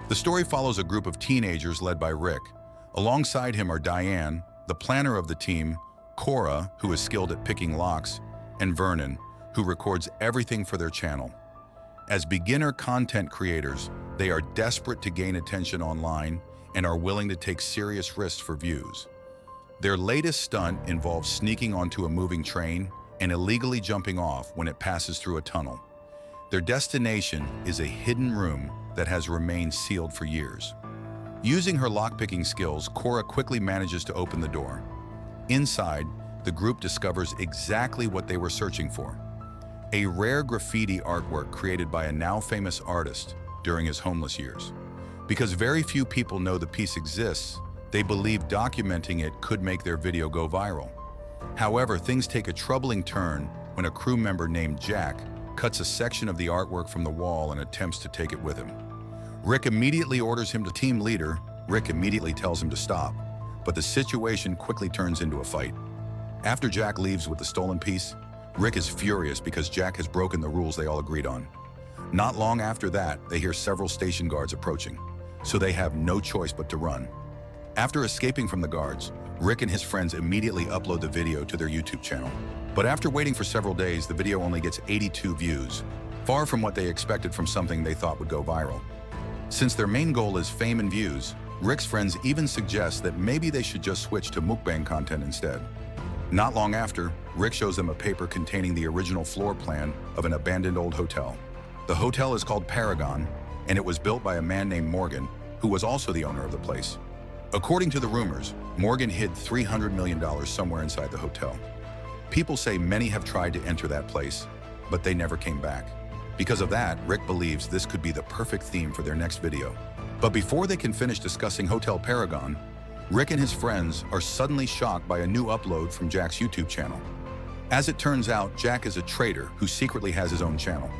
The story follows a group of teenagers led by Rick. Alongside him are Diane, the planner of the team, Cora, who is skilled at picking locks, and Vernon, who records everything for their channel. As beginner content creators, they are desperate to gain attention online and are willing to take serious risks for views. Their latest stunt involves sneaking onto a moving train and illegally jumping off when it passes through a tunnel. Their destination is a hidden room that has remained sealed for years. Using her lockpicking skills, Cora quickly manages to open the door. Inside, the group discovers exactly what they were searching for: a rare graffiti artwork created by a now famous artist during his homeless years. Because very few people know the piece exists, they believe documenting it could make their video go viral. However, things take a troubling turn when a crew member named Jack cuts a section of the artwork from the wall and attempts to take it with him. Rick immediately orders him to team leader. Rick immediately tells him to stop, but the situation quickly turns into a fight. After Jack leaves with the stolen piece, Rick is furious because Jack has broken the rules they all agreed on. Not long after that, they hear several station guards approaching, so they have no choice but to run. After escaping from the guards, Rick and his friends immediately upload the video to their YouTube channel. But after waiting for several days, the video only gets 82 views, far from what they expected from something they thought would go viral. Since their main goal is fame and views, Rick's friends even suggest that maybe they should just switch to mukbang content instead. Not long after, Rick shows them a paper containing the original floor plan of an abandoned old hotel. The hotel is called Paragon, and it was built by a man named Morgan, who was also the owner of the place. According to the rumors, Morgan hid $300 million somewhere inside the hotel. People say many have tried to enter that place, but they never came back. Because of that, Rick believes this could be the perfect theme for their next video. But before they can finish discussing Hotel Paragon, Rick and his friends are suddenly shocked by a new upload from Jack's YouTube channel. As it turns out, Jack is a traitor who secretly has his own channel.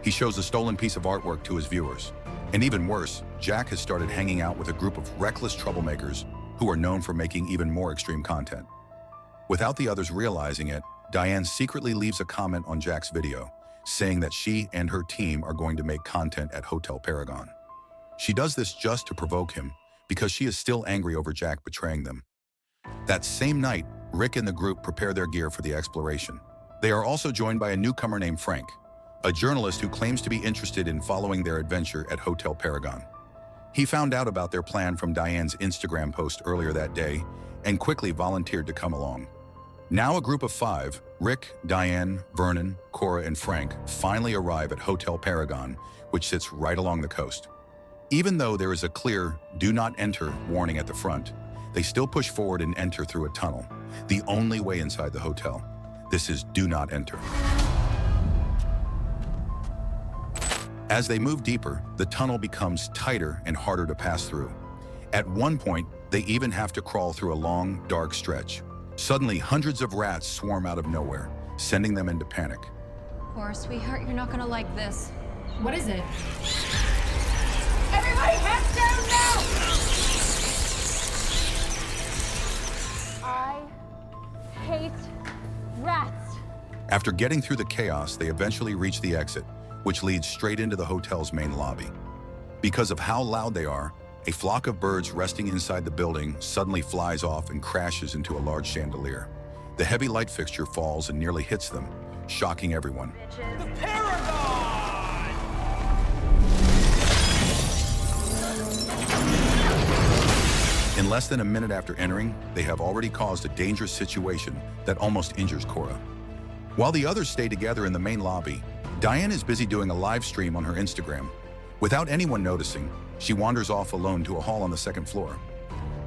He shows a stolen piece of artwork to his viewers. And even worse, Jack has started hanging out with a group of reckless troublemakers who are known for making even more extreme content. Without the others realizing it, Diane secretly leaves a comment on Jack's video, saying that she and her team are going to make content at Hotel Paragon. She does this just to provoke him, because she is still angry over Jack betraying them. That same night, Rick and the group prepare their gear for the exploration. They are also joined by a newcomer named Frank, a journalist who claims to be interested in following their adventure at Hotel Paragon. He found out about their plan from Diane's Instagram post earlier that day and quickly volunteered to come along. Now a group of 5, Rick, Diane, Vernon, Cora, and Frank, finally arrive at Hotel Paragon, which sits right along the coast. Even though there is a clear "do not enter" warning at the front, they still push forward and enter through a tunnel, the only way inside the hotel. This is "do not enter." As they move deeper, the tunnel becomes tighter and harder to pass through. At one point, they even have to crawl through a long, dark stretch. Suddenly, hundreds of rats swarm out of nowhere, sending them into panic. Poor sweetheart, you're not gonna like this. What is it? Everybody hands down now! I hate rats. After getting through the chaos, they eventually reach the exit, which leads straight into the hotel's main lobby. Because of how loud they are, a flock of birds resting inside the building suddenly flies off and crashes into a large chandelier. The heavy light fixture falls and nearly hits them, shocking everyone. The Paragon! In less than a minute after entering, they have already caused a dangerous situation that almost injures Cora. While the others stay together in the main lobby, Diane is busy doing a live stream on her Instagram. Without anyone noticing, she wanders off alone to a hall on the second floor.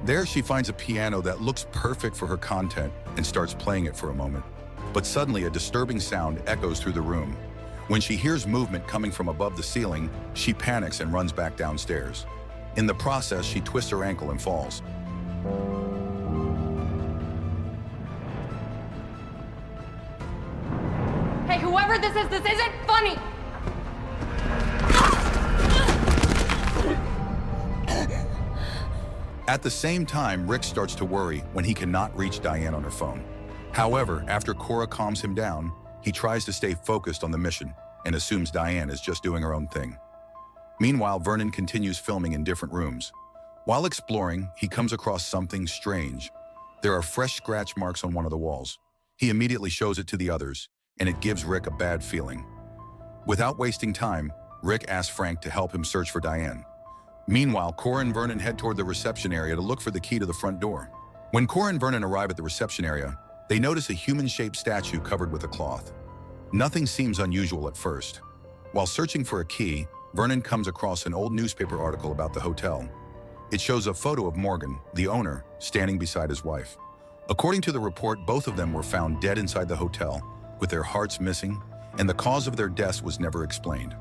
There, she finds a piano that looks perfect for her content and starts playing it for a moment. But suddenly, a disturbing sound echoes through the room. When she hears movement coming from above the ceiling, she panics and runs back downstairs. In the process, she twists her ankle and falls. Hey, whoever this isn't funny! At the same time, Rick starts to worry when he cannot reach Diane on her phone. However, after Cora calms him down, he tries to stay focused on the mission and assumes Diane is just doing her own thing. Meanwhile, Vernon continues filming in different rooms. While exploring, he comes across something strange. There are fresh scratch marks on one of the walls. He immediately shows it to the others, and it gives Rick a bad feeling. Without wasting time, Rick asks Frank to help him search for Diane. Meanwhile, Cora and Vernon head toward the reception area to look for the key to the front door. When Cora and Vernon arrive at the reception area, they notice a human-shaped statue covered with a cloth. Nothing seems unusual at first. While searching for a key, Vernon comes across an old newspaper article about the hotel. It shows a photo of Morgan, the owner, standing beside his wife. According to the report, both of them were found dead inside the hotel, with their hearts missing, and the cause of their deaths was never explained.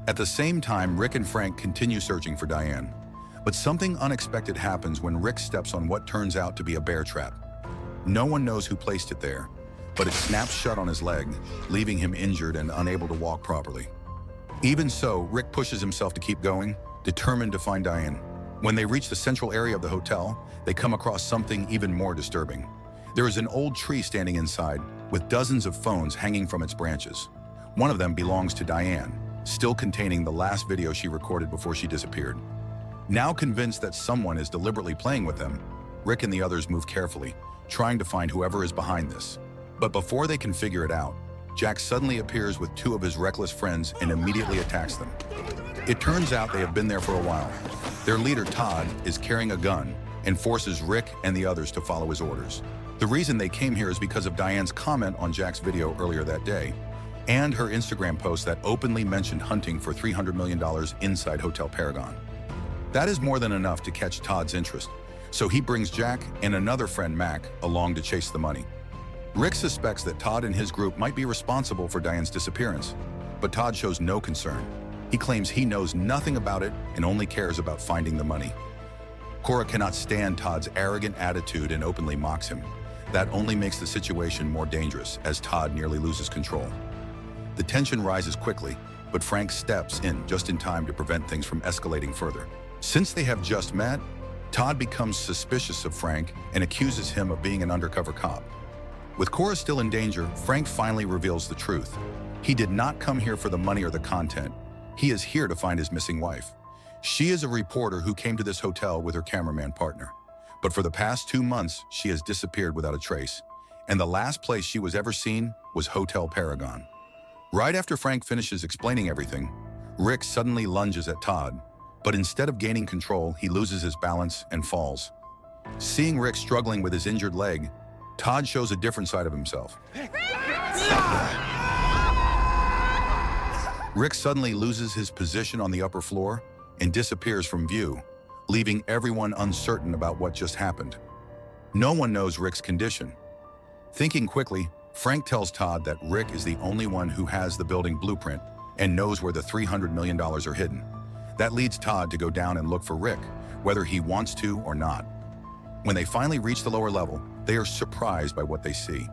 At the same time, Rick and Frank continue searching for Diane. But something unexpected happens when Rick steps on what turns out to be a bear trap. No one knows who placed it there, but it snaps shut on his leg, leaving him injured and unable to walk properly. Even so, Rick pushes himself to keep going, determined to find Diane. When they reach the central area of the hotel, they come across something even more disturbing. There is an old tree standing inside, with dozens of phones hanging from its branches. One of them belongs to Diane, still containing the last video she recorded before she disappeared. Now convinced that someone is deliberately playing with them, Rick and the others move carefully, trying to find whoever is behind this. But before they can figure it out, Jack suddenly appears with two of his reckless friends and immediately attacks them. It turns out they have been there for a while. Their leader, Todd, is carrying a gun and forces Rick and the others to follow his orders. The reason they came here is because of Diane's comment on Jack's video earlier that day, and her Instagram post that openly mentioned hunting for $300 million inside Hotel Paragon. That is more than enough to catch Todd's interest, so he brings Jack and another friend, Mac, along to chase the money. Rick suspects that Todd and his group might be responsible for Diane's disappearance, but Todd shows no concern. He claims he knows nothing about it and only cares about finding the money. Cora cannot stand Todd's arrogant attitude and openly mocks him. That only makes the situation more dangerous as Todd nearly loses control. The tension rises quickly, but Frank steps in just in time to prevent things from escalating further. Since they have just met, Todd becomes suspicious of Frank and accuses him of being an undercover cop. With Cora still in danger, Frank finally reveals the truth. He did not come here for the money or the content. He is here to find his missing wife. She is a reporter who came to this hotel with her cameraman partner. But for the past 2 months, she has disappeared without a trace. And the last place she was ever seen was Hotel Paragon. Right after Frank finishes explaining everything, Rick suddenly lunges at Todd. But instead of gaining control, he loses his balance and falls. Seeing Rick struggling with his injured leg, Todd shows a different side of himself. Rick suddenly loses his position on the upper floor and disappears from view, leaving everyone uncertain about what just happened. No one knows Rick's condition. Thinking quickly, Frank tells Todd that Rick is the only one who has the building blueprint and knows where the $300 million are hidden. That leads Todd to go down and look for Rick, whether he wants to or not. When they finally reach the lower level, they are surprised by what they see.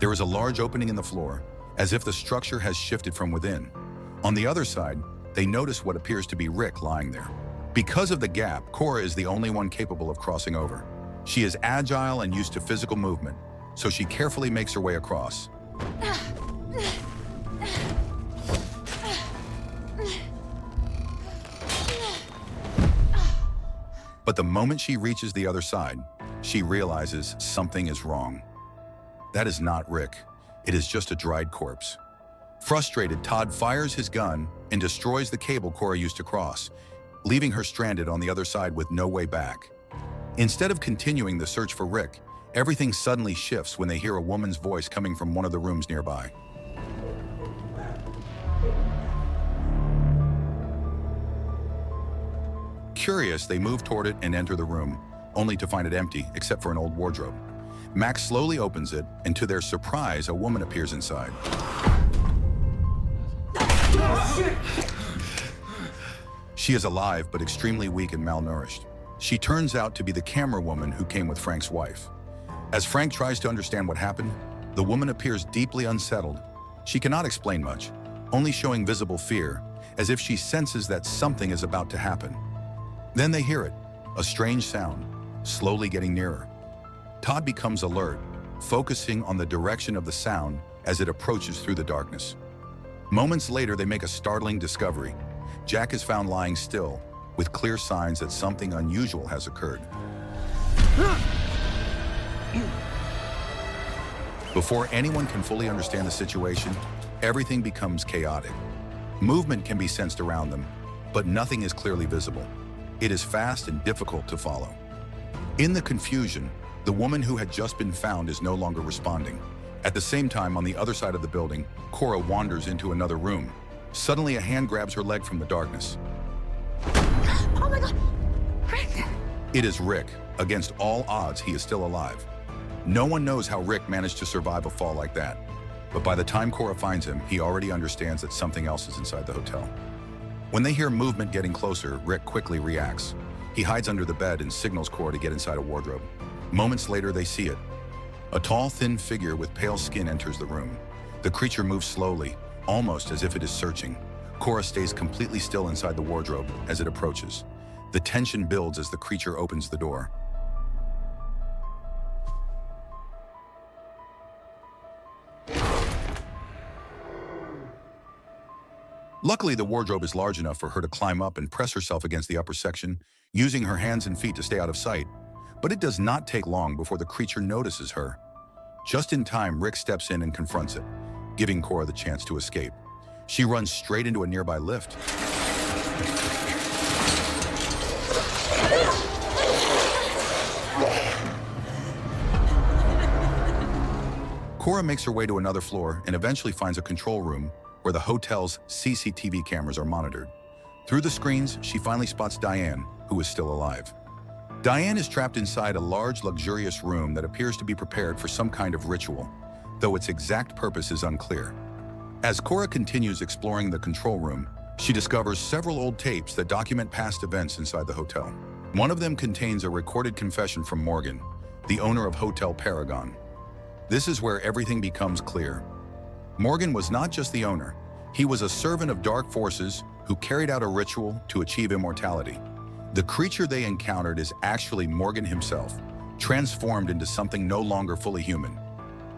There is a large opening in the floor, as if the structure has shifted from within. On the other side, they notice what appears to be Rick lying there. Because of the gap, Cora is the only one capable of crossing over. She is agile and used to physical movement, so she carefully makes her way across. But the moment she reaches the other side, she realizes something is wrong. That is not Rick. It is just a dried corpse. Frustrated, Todd fires his gun and destroys the cable Cora used to cross, leaving her stranded on the other side with no way back. Instead of continuing the search for Rick, everything suddenly shifts when they hear a woman's voice coming from one of the rooms nearby. Curious, they move toward it and enter the room, only to find it empty except for an old wardrobe. Max slowly opens it, and to their surprise, a woman appears inside. She is alive but extremely weak and malnourished. She turns out to be the camera woman who came with Frank's wife. As Frank tries to understand what happened, the woman appears deeply unsettled. She cannot explain much, only showing visible fear, as if she senses that something is about to happen. Then they hear it, a strange sound, slowly getting nearer. Todd becomes alert, focusing on the direction of the sound as it approaches through the darkness. Moments later, they make a startling discovery. Jack is found lying still, with clear signs that something unusual has occurred. Before anyone can fully understand the situation, everything becomes chaotic. Movement can be sensed around them, but nothing is clearly visible. It is fast and difficult to follow. In the confusion, the woman who had just been found is no longer responding. At the same time, on the other side of the building, Cora wanders into another room. Suddenly, a hand grabs her leg from the darkness. Oh my God! Rick! It is Rick. Against all odds, he is still alive. No one knows how Rick managed to survive a fall like that. But by the time Cora finds him, he already understands that something else is inside the hotel. When they hear movement getting closer, Rick quickly reacts. He hides under the bed and signals Cora to get inside a wardrobe. Moments later, they see it. A tall, thin figure with pale skin enters the room. The creature moves slowly, almost as if it is searching. Cora stays completely still inside the wardrobe as it approaches. The tension builds as the creature opens the door. Luckily, the wardrobe is large enough for her to climb up and press herself against the upper section, using her hands and feet to stay out of sight. But it does not take long before the creature notices her. Just in time, Rick steps in and confronts it, giving Cora the chance to escape. She runs straight into a nearby lift. Cora makes her way to another floor and eventually finds a control room where the hotel's CCTV cameras are monitored. Through the screens, she finally spots Diane, who is still alive. Diane is trapped inside a large, luxurious room that appears to be prepared for some kind of ritual, though its exact purpose is unclear. As Cora continues exploring the control room, she discovers several old tapes that document past events inside the hotel. One of them contains a recorded confession from Morgan, the owner of Hotel Paragon. This is where everything becomes clear. Morgan was not just the owner. He was a servant of dark forces who carried out a ritual to achieve immortality. The creature they encountered is actually Morgan himself, transformed into something no longer fully human.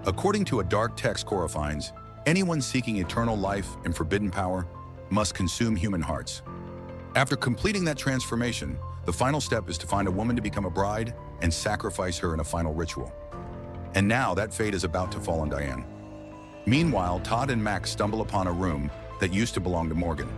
According to a dark text Cora finds, anyone seeking eternal life and forbidden power must consume human hearts. After completing that transformation, the final step is to find a woman to become a bride and sacrifice her in a final ritual. And now that fate is about to fall on Diane. Meanwhile, Todd and Max stumble upon a room that used to belong to Morgan.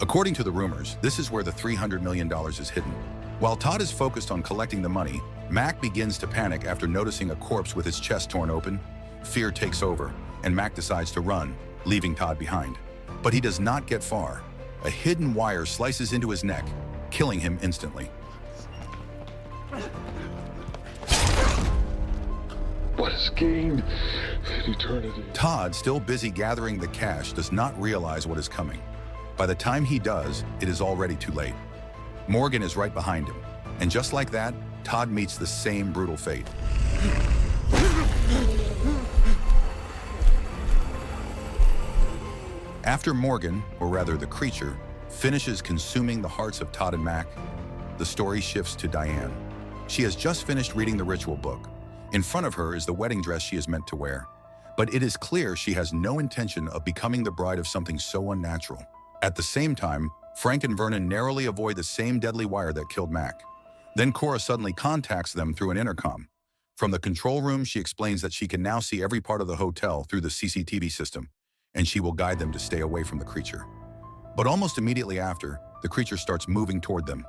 According to the rumors, this is where the $300 million is hidden. While Todd is focused on collecting the money, Mac begins to panic after noticing a corpse with its chest torn open. Fear takes over, and Mac decides to run, leaving Todd behind. But he does not get far. A hidden wire slices into his neck, killing him instantly. What is gained in eternity? Todd, still busy gathering the cash, does not realize what is coming. By the time he does, it is already too late. Morgan is right behind him, and just like that, Todd meets the same brutal fate. After Morgan, or rather the creature, finishes consuming the hearts of Todd and Mac, the story shifts to Diane. She has just finished reading the ritual book. In front of her is the wedding dress she is meant to wear. But it is clear she has no intention of becoming the bride of something so unnatural. At the same time, Frank and Vernon narrowly avoid the same deadly wire that killed Mac. Then Cora suddenly contacts them through an intercom. From the control room, she explains that she can now see every part of the hotel through the CCTV system, and she will guide them to stay away from the creature. But almost immediately after, the creature starts moving toward them.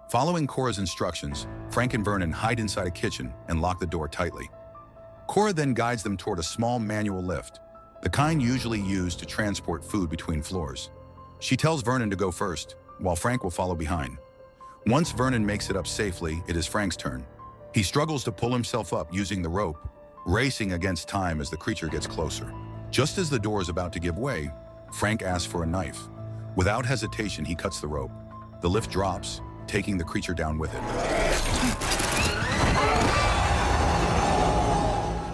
Following Cora's instructions, Frank and Vernon hide inside a kitchen and lock the door tightly. Cora then guides them toward a small manual lift, the kind usually used to transport food between floors. She tells Vernon to go first, while Frank will follow behind. Once Vernon makes it up safely, it is Frank's turn. He struggles to pull himself up using the rope, racing against time as the creature gets closer. Just as the door is about to give way, Frank asks for a knife. Without hesitation, he cuts the rope. The lift drops, taking the creature down with it.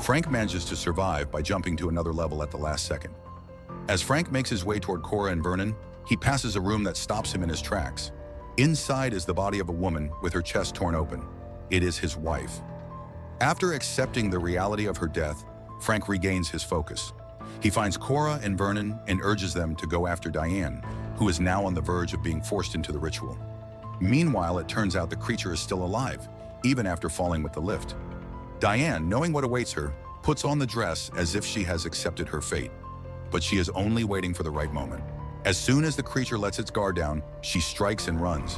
Frank manages to survive by jumping to another level at the last second. As Frank makes his way toward Cora and Vernon, he passes a room that stops him in his tracks. Inside is the body of a woman with her chest torn open. It is his wife. After accepting the reality of her death, Frank regains his focus. He finds Cora and Vernon and urges them to go after Diane, who is now on the verge of being forced into the ritual. Meanwhile, it turns out the creature is still alive, even after falling with the lift. Diane, knowing what awaits her, puts on the dress as if she has accepted her fate. But she is only waiting for the right moment. As soon as the creature lets its guard down, she strikes and runs.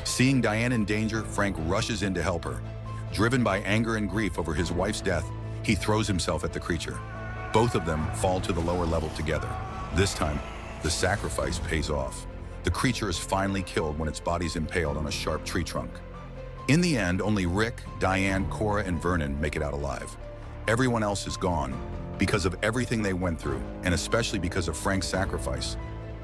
Seeing Diane in danger, Frank rushes in to help her. Driven by anger and grief over his wife's death, he throws himself at the creature. Both of them fall to the lower level together. This time, the sacrifice pays off. The creature is finally killed when its body's impaled on a sharp tree trunk. In the end, only Rick, Diane, Cora, and Vernon make it out alive. Everyone else is gone because of everything they went through, and especially because of Frank's sacrifice.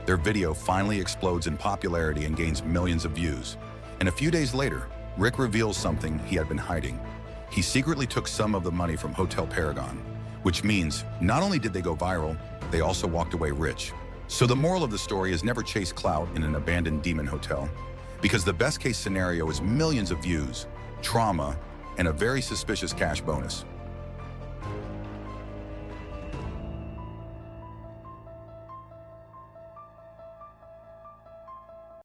Their video finally explodes in popularity and gains millions of views. And a few days later, Rick reveals something he had been hiding. He secretly took some of the money from Hotel Paragon, which means not only did they go viral, they also walked away rich. So the moral of the story is never chase clout in an abandoned demon hotel, because the best case scenario is millions of views, trauma, and a very suspicious cash bonus.